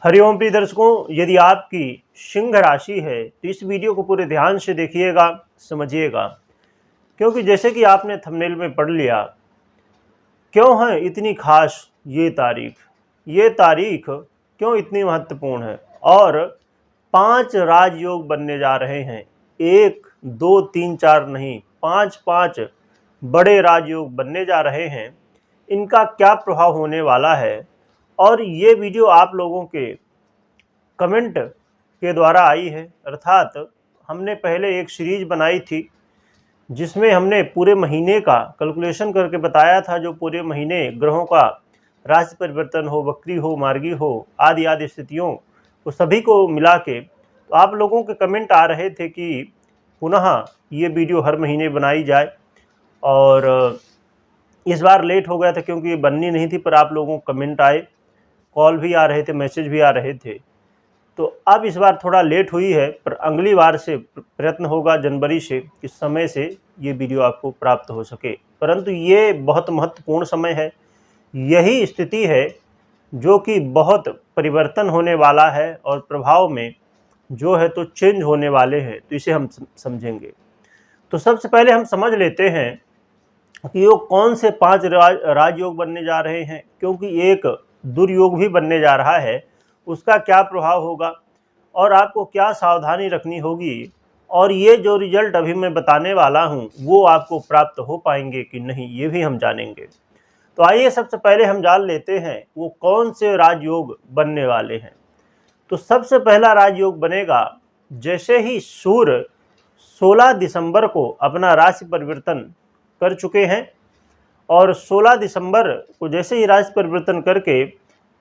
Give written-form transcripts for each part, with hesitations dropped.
हरिओम प्रिय दर्शकों, यदि आपकी सिंह राशि है तो इस वीडियो को पूरे ध्यान से देखिएगा, समझिएगा। क्योंकि जैसे कि आपने थंबनेल में पढ़ लिया, क्यों है इतनी खास ये तारीख क्यों इतनी महत्वपूर्ण है। और 5 राजयोग बनने जा रहे हैं, 1 2 3 4 नहीं, 5 बड़े राजयोग बनने जा रहे हैं। इनका क्या प्रभाव होने वाला है, और ये वीडियो आप लोगों के कमेंट के द्वारा आई है। अर्थात हमने पहले एक सीरीज बनाई थी जिसमें हमने पूरे महीने का कैलकुलेशन करके बताया था, जो पूरे महीने ग्रहों का राशि परिवर्तन हो, वक्री हो, मार्गी हो, आदि आदि स्थितियों को सभी को मिला के। तो आप लोगों के कमेंट आ रहे थे कि पुनः ये वीडियो हर महीने बनाई जाए, और इस बार लेट हो गया था क्योंकि ये बननी नहीं थी, पर आप लोगों को कमेंट आए, कॉल भी आ रहे थे, मैसेज भी आ रहे थे। तो अब इस बार थोड़ा लेट हुई है, पर अगली बार से प्रयत्न होगा जनवरी से कि समय से ये वीडियो आपको प्राप्त हो सके। परंतु ये बहुत महत्वपूर्ण समय है, यही स्थिति है जो कि बहुत परिवर्तन होने वाला है और प्रभाव में जो है तो चेंज होने वाले हैं। तो इसे हम समझेंगे। तो सबसे पहले हम समझ लेते हैं कि वो कौन से 5 राजयोग बनने जा रहे हैं, क्योंकि एक दुर्योग भी बनने जा रहा है। उसका क्या प्रभाव होगा और आपको क्या सावधानी रखनी होगी, और ये जो रिजल्ट अभी मैं बताने वाला हूँ वो आपको प्राप्त हो पाएंगे कि नहीं, ये भी हम जानेंगे। तो आइए सबसे पहले हम जान लेते हैं वो कौन से राजयोग बनने वाले हैं। तो सबसे पहला राजयोग बनेगा, जैसे ही सूर्य 16 दिसंबर को अपना राशि परिवर्तन कर चुके हैं, और 16 दिसंबर को जैसे ही राशि परिवर्तन करके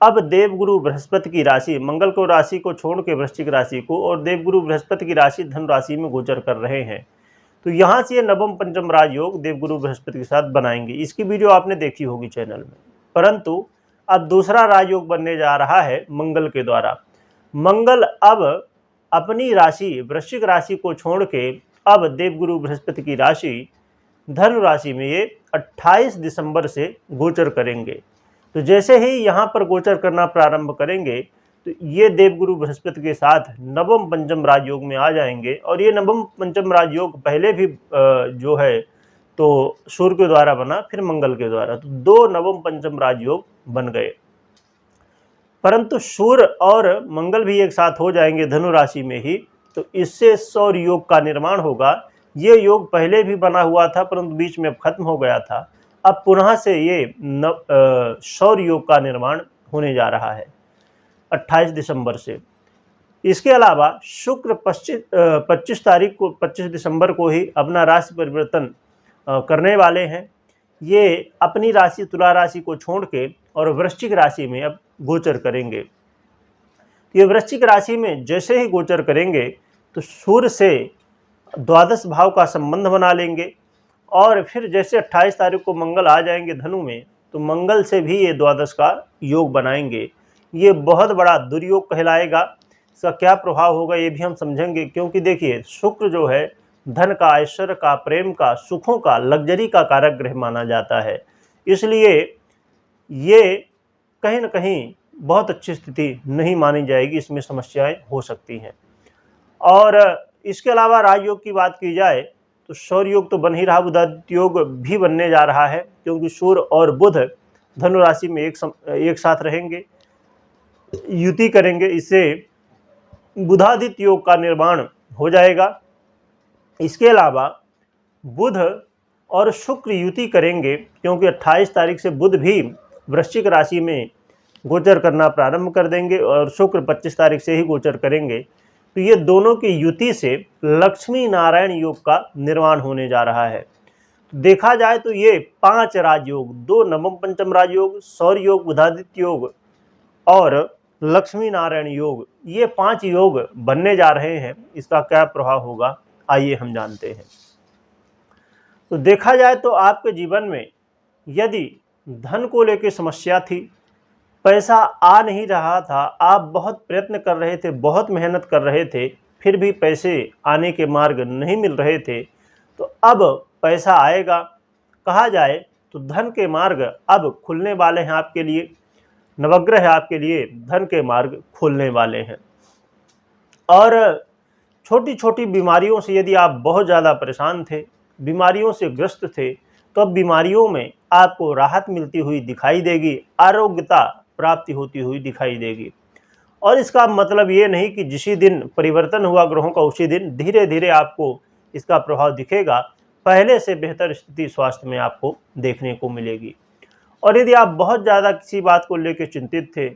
अब देवगुरु बृहस्पति की राशि, मंगल को राशि को छोड़ के वृश्चिक राशि को, और देवगुरु बृहस्पति की राशि धनु राशि में गोचर कर रहे हैं। तो यहाँ से ये नवम पंचम राजयोग देवगुरु बृहस्पति के साथ बनाएंगे। इसकी वीडियो आपने देखी होगी चैनल में। परंतु अब दूसरा राजयोग बनने जा रहा है मंगल के द्वारा। मंगल अब अपनी राशि वृश्चिक राशि को छोड़ के अब देवगुरु बृहस्पति की राशि धनु राशि में ये 28 दिसंबर से गोचर करेंगे। तो जैसे ही यहाँ पर गोचर करना प्रारंभ करेंगे तो ये देवगुरु बृहस्पति के साथ नवम पंचम राजयोग में आ जाएंगे। और ये नवम पंचम राजयोग पहले भी जो है तो सूर्य के द्वारा बना, फिर मंगल के द्वारा, तो 2 नवम पंचम राजयोग बन गए। परंतु सूर्य और मंगल भी एक साथ हो जाएंगे धनु राशि में ही, तो इससे सौर योग का निर्माण होगा। ये योग पहले भी बना हुआ था परंतु बीच में खत्म हो गया था। अब पुनः से ये सौर योग का निर्माण होने जा रहा है 28 दिसंबर से। इसके अलावा शुक्र 25 दिसंबर को ही अपना राशि परिवर्तन करने वाले हैं। ये अपनी राशि तुला राशि को छोड़ के और वृश्चिक राशि में अब गोचर करेंगे। ये वृश्चिक राशि में जैसे ही गोचर करेंगे तो सूर्य से द्वादश भाव का संबंध बना लेंगे, और फिर जैसे 28 तारीख को मंगल आ जाएंगे धनु में, तो मंगल से भी ये द्वादश का योग बनाएंगे। ये बहुत बड़ा दुर्योग कहलाएगा। इसका क्या प्रभाव होगा ये भी हम समझेंगे। क्योंकि देखिए, शुक्र जो है धन का, ऐश्वर्य का, प्रेम का, सुखों का, लग्जरी का कारक ग्रह माना जाता है। इसलिए ये कहीं न कहीं बहुत अच्छी स्थिति नहीं मानी जाएगी, इसमें समस्याएं हो सकती हैं। और इसके अलावा राजयोग की बात की जाए तो सौर योग तो बन ही रहा, बुधादित्य योग भी बनने जा रहा है, क्योंकि सूर्य और बुध धनु राशि में एक साथ रहेंगे, युति करेंगे। इससे बुधादित्य योग का निर्माण हो जाएगा। इसके अलावा बुध और शुक्र युति करेंगे, क्योंकि 28 तारीख से बुध भी वृश्चिक राशि में गोचर करना प्रारंभ कर देंगे, और शुक्र 25 तारीख से ही गोचर करेंगे। तो ये दोनों की युति से लक्ष्मी नारायण योग का निर्माण होने जा रहा है। तो देखा जाए तो ये 5 राजयोग, 2 नवम पंचम राजयोग, सौर योग, बुधादित्य योग और लक्ष्मी नारायण योग, ये 5 योग बनने जा रहे हैं। इसका क्या प्रभाव होगा आइए हम जानते हैं। तो देखा जाए तो आपके जीवन में यदि धन को लेकर समस्या थी, पैसा आ नहीं रहा था, आप बहुत प्रयत्न कर रहे थे, बहुत मेहनत कर रहे थे, फिर भी पैसे आने के मार्ग नहीं मिल रहे थे, तो अब पैसा आएगा। कहा जाए तो धन के मार्ग अब खुलने वाले हैं आपके लिए। नवग्रह आपके लिए धन के मार्ग खोलने वाले हैं। और छोटी छोटी बीमारियों से यदि आप बहुत ज़्यादा परेशान थे, बीमारियों से ग्रस्त थे, तो अब बीमारियों में आपको राहत मिलती हुई दिखाई देगी, आरोग्यता प्राप्ति होती हुई दिखाई देगी। और इसका मतलब ये नहीं कि जिसी दिन परिवर्तन हुआ ग्रहों का उसी दिन धीरे धीरे आपको इसका प्रभाव दिखेगा, पहले से बेहतर स्थिति स्वास्थ्य में आपको देखने को मिलेगी। और यदि आप बहुत ज़्यादा किसी बात को लेकर चिंतित थे,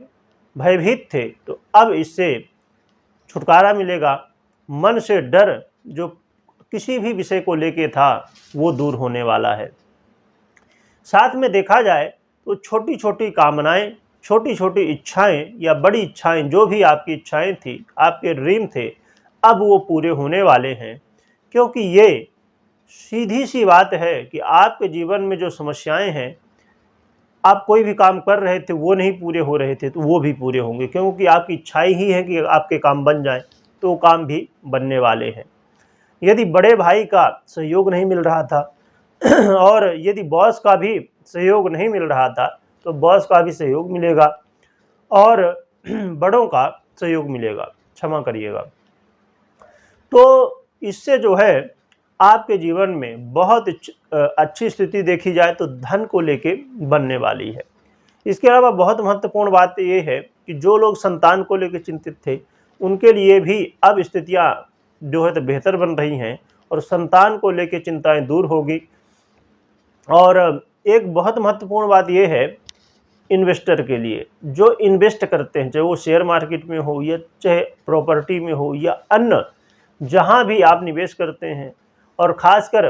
भयभीत थे, तो अब इससे छुटकारा मिलेगा। मन से डर जो किसी भी विषय को लेके था वो दूर होने वाला है। साथ में देखा जाए तो छोटी छोटी कामनाएं, छोटी छोटी इच्छाएं या बड़ी इच्छाएं, जो भी आपकी इच्छाएं थी, आपके ड्रीम थे, अब वो पूरे होने वाले हैं। क्योंकि ये सीधी सी बात है कि आपके जीवन में जो समस्याएं हैं, आप कोई भी काम कर रहे थे वो नहीं पूरे हो रहे थे, तो वो भी पूरे होंगे, क्योंकि आपकी इच्छाएं ही है कि आपके काम बन जाए, तो वो काम भी बनने वाले हैं। यदि बड़े भाई का सहयोग नहीं मिल रहा था और यदि बॉस का भी सहयोग नहीं मिल रहा था, तो बॉस का भी सहयोग मिलेगा और बड़ों का सहयोग मिलेगा, क्षमा करिएगा। तो इससे जो है आपके जीवन में बहुत अच्छी स्थिति देखी जाए तो धन को लेके बनने वाली है। इसके अलावा बहुत महत्वपूर्ण बात ये है कि जो लोग संतान को लेकर चिंतित थे, उनके लिए भी अब स्थितियां जो है तो बेहतर बन रही हैं और संतान को लेकर चिंताएं दूर होगी। और एक बहुत महत्वपूर्ण बात यह है इन्वेस्टर के लिए, जो इन्वेस्ट करते हैं, चाहे वो शेयर मार्केट में हो या चाहे प्रॉपर्टी में हो या अन्य जहां भी आप निवेश करते हैं, और ख़ासकर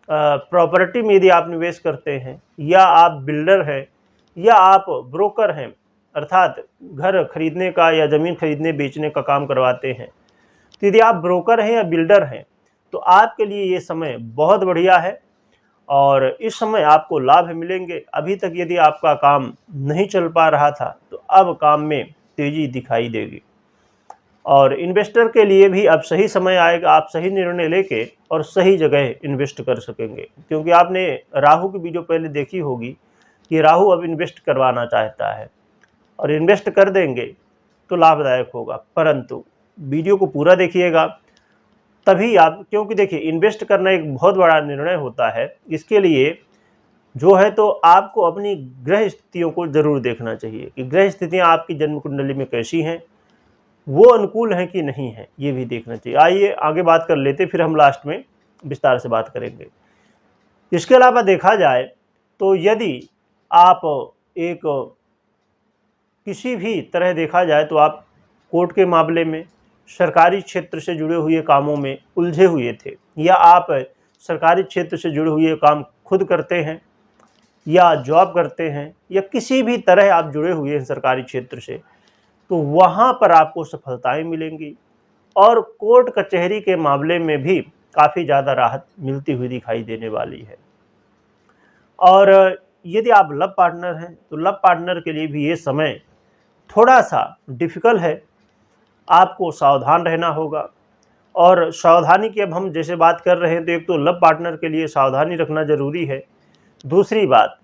प्रॉपर्टी में यदि आप निवेश करते हैं, या आप बिल्डर हैं या आप ब्रोकर हैं, अर्थात घर खरीदने का या ज़मीन खरीदने बेचने का काम करवाते हैं, तो यदि आप ब्रोकर हैं या बिल्डर हैं तो आपके लिए ये समय बहुत बढ़िया है और इस समय आपको लाभ मिलेंगे। अभी तक यदि आपका काम नहीं चल पा रहा था तो अब काम में तेज़ी दिखाई देगी। और इन्वेस्टर के लिए भी अब सही समय आएगा, आप सही निर्णय लेके और सही जगह इन्वेस्ट कर सकेंगे। क्योंकि आपने राहु की वीडियो पहले देखी होगी कि राहु अब इन्वेस्ट करवाना चाहता है और इन्वेस्ट कर देंगे तो लाभदायक होगा। परंतु वीडियो को पूरा देखिएगा तभी आप, क्योंकि देखिए इन्वेस्ट करना एक बहुत बड़ा निर्णय होता है। इसके लिए जो है तो आपको अपनी ग्रह स्थितियों को ज़रूर देखना चाहिए कि ग्रह स्थितियाँ आपकी जन्म कुंडली में कैसी हैं, वो अनुकूल हैं कि नहीं है, ये भी देखना चाहिए। आइए आगे बात कर लेते, फिर हम लास्ट में विस्तार से बात करेंगे। इसके अलावा देखा जाए तो यदि आप एक किसी भी तरह देखा जाए तो आप कोर्ट के मामले में, सरकारी क्षेत्र से जुड़े हुए कामों में उलझे हुए थे, या आप सरकारी क्षेत्र से जुड़े हुए काम खुद करते हैं या जॉब करते हैं या किसी भी तरह आप जुड़े हुए हैं सरकारी क्षेत्र से, तो वहाँ पर आपको सफलताएं मिलेंगी। और कोर्ट कचहरी के मामले में भी काफ़ी ज़्यादा राहत मिलती हुई दिखाई देने वाली है। और यदि आप लव पार्टनर हैं तो लव पार्टनर के लिए भी ये समय थोड़ा सा डिफ़िकल्ट है, आपको सावधान रहना होगा। और सावधानी की अब हम जैसे बात कर रहे हैं तो एक तो लव पार्टनर के लिए सावधानी रखना ज़रूरी है। दूसरी बात,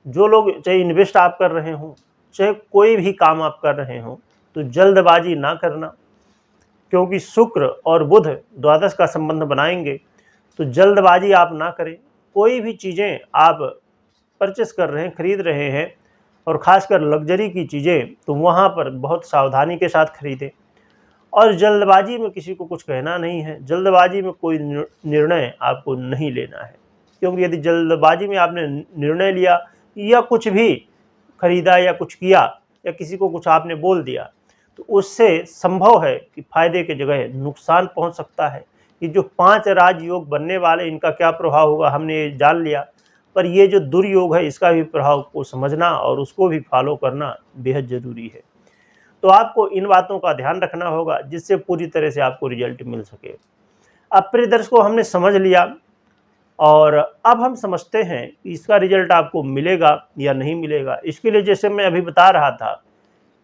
जो लोग चाहे इन्वेस्ट आप कर रहे हों चाहे कोई भी काम आप कर रहे हों, तो जल्दबाजी ना करना, क्योंकि शुक्र और बुध द्वादश का संबंध बनाएंगे, तो जल्दबाजी आप ना करें। कोई भी चीज़ें आप परचेस कर रहे हैं, खरीद रहे हैं, और ख़ासकर लग्जरी की चीज़ें, तो वहाँ पर बहुत सावधानी के साथ खरीदें। और जल्दबाजी में किसी को कुछ कहना नहीं है, जल्दबाजी में कोई निर्णय आपको नहीं लेना है, क्योंकि यदि जल्दबाजी में आपने निर्णय लिया या कुछ भी खरीदा या कुछ किया या किसी को कुछ आपने बोल दिया, तो उससे संभव है कि फ़ायदे के जगह नुकसान पहुंच सकता है। ये जो 5 राजयोग बनने वाले, इनका क्या प्रभाव होगा हमने ये जान लिया, पर ये जो दुर्योग है इसका भी प्रभाव को समझना और उसको भी फॉलो करना बेहद ज़रूरी है। तो आपको इन बातों का ध्यान रखना होगा जिससे पूरी तरह से आपको रिजल्ट मिल सके। अब प्रिय दर्शकों, हमने समझ लिया और अब हम समझते हैं कि इसका रिजल्ट आपको मिलेगा या नहीं मिलेगा। इसके लिए जैसे मैं अभी बता रहा था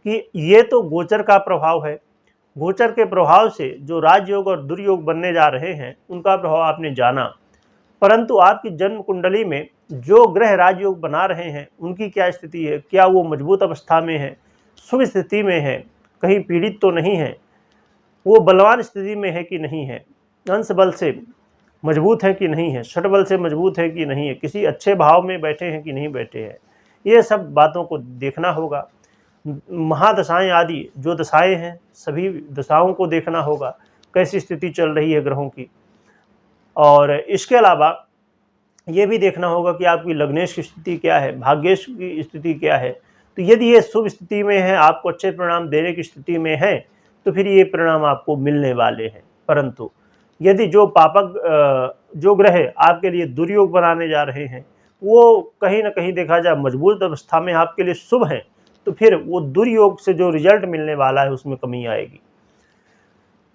कि ये तो गोचर का प्रभाव है। गोचर के प्रभाव से जो राजयोग और दुर्योग बनने जा रहे हैं उनका प्रभाव आपने जाना, परंतु आपकी जन्म कुंडली में जो ग्रह राजयोग बना रहे हैं उनकी क्या स्थिति है, क्या वो मजबूत अवस्था में है शुभ स्थिति में है, कहीं पीड़ित तो नहीं है, वो बलवान स्थिति में है कि नहीं है, अंश बल से मजबूत है कि नहीं है, षट बल से मजबूत है कि नहीं है, किसी अच्छे भाव में बैठे हैं कि नहीं बैठे हैं, ये सब बातों को देखना होगा। महादशाएं आदि जो दशाएं हैं सभी दशाओं को देखना होगा, कैसी स्थिति चल रही है ग्रहों की। और इसके अलावा ये भी देखना होगा कि आपकी लग्नेश की स्थिति क्या है, भाग्येश की स्थिति क्या है। तो यदि ये शुभ स्थिति में है, आपको अच्छे परिणाम देने की स्थिति में है, तो फिर ये परिणाम आपको मिलने वाले हैं। परंतु यदि जो पापक जो ग्रह आपके लिए दुर्योग बनाने जा रहे हैं वो कहीं ना कहीं देखा जाए मजबूत अवस्था में आपके लिए शुभ है, तो फिर वो दुर्योग से जो रिजल्ट मिलने वाला है उसमें कमी आएगी।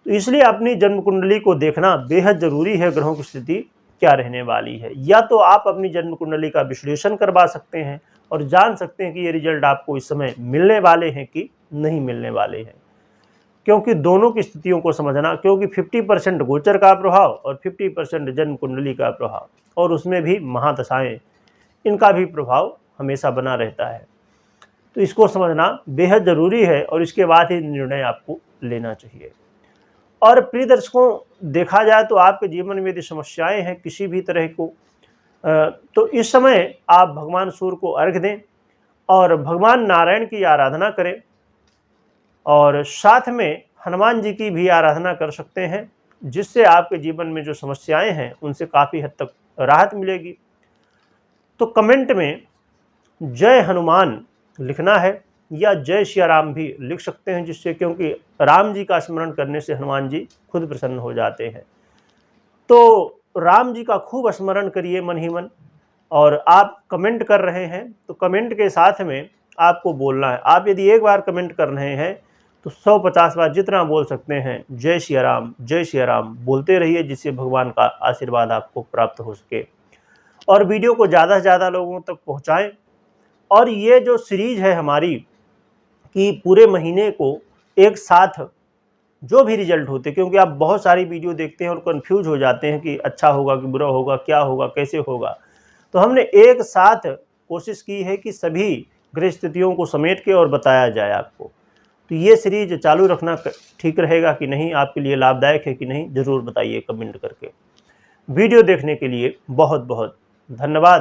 तो इसलिए अपनी जन्म कुंडली को देखना बेहद जरूरी है, ग्रहों की स्थिति क्या रहने वाली है। या तो आप अपनी जन्म कुंडली का विश्लेषण करवा सकते हैं और जान सकते हैं कि ये रिजल्ट आपको इस समय मिलने वाले हैं कि नहीं मिलने वाले हैं, क्योंकि दोनों की स्थितियों को समझना, क्योंकि 50% गोचर का प्रभाव और 50% जन्म कुंडली का प्रभाव, और उसमें भी महादशाएं, इनका भी प्रभाव हमेशा बना रहता है। तो इसको समझना बेहद ज़रूरी है और इसके बाद ही निर्णय आपको लेना चाहिए। और प्रिय दर्शकों, देखा जाए तो आपके जीवन में यदि समस्याएं हैं किसी भी तरह को, तो इस समय आप भगवान सूर्य को अर्घ्य दें और भगवान नारायण की आराधना करें, और साथ में हनुमान जी की भी आराधना कर सकते हैं, जिससे आपके जीवन में जो समस्याएं हैं उनसे काफ़ी हद तक राहत मिलेगी। तो कमेंट में जय हनुमान लिखना है या जय श्री राम भी लिख सकते हैं, जिससे, क्योंकि राम जी का स्मरण करने से हनुमान जी खुद प्रसन्न हो जाते हैं। तो राम जी का खूब स्मरण करिए मन ही मन। और आप कमेंट कर रहे हैं तो कमेंट के साथ में आपको बोलना है। आप यदि एक बार कमेंट कर रहे हैं तो 150 बार जितना बोल सकते हैं जय श्री राम बोलते रहिए, जिससे भगवान का आशीर्वाद आपको प्राप्त हो सके। और वीडियो को ज़्यादा से ज़्यादा लोगों तक पहुँचाएँ। और ये जो सीरीज़ है हमारी कि पूरे महीने को एक साथ जो भी रिजल्ट होते, क्योंकि आप बहुत सारी वीडियो देखते हैं और कंफ्यूज हो जाते हैं कि अच्छा होगा कि बुरा होगा, क्या होगा, कैसे होगा, तो हमने एक साथ कोशिश की है कि सभी ग्रह स्थितियों को समेट के और बताया जाए आपको। तो ये सीरीज चालू रखना ठीक रहेगा कि नहीं, आपके लिए लाभदायक है कि नहीं, ज़रूर बताइए कमेंट करके। वीडियो देखने के लिए बहुत बहुत धन्यवाद।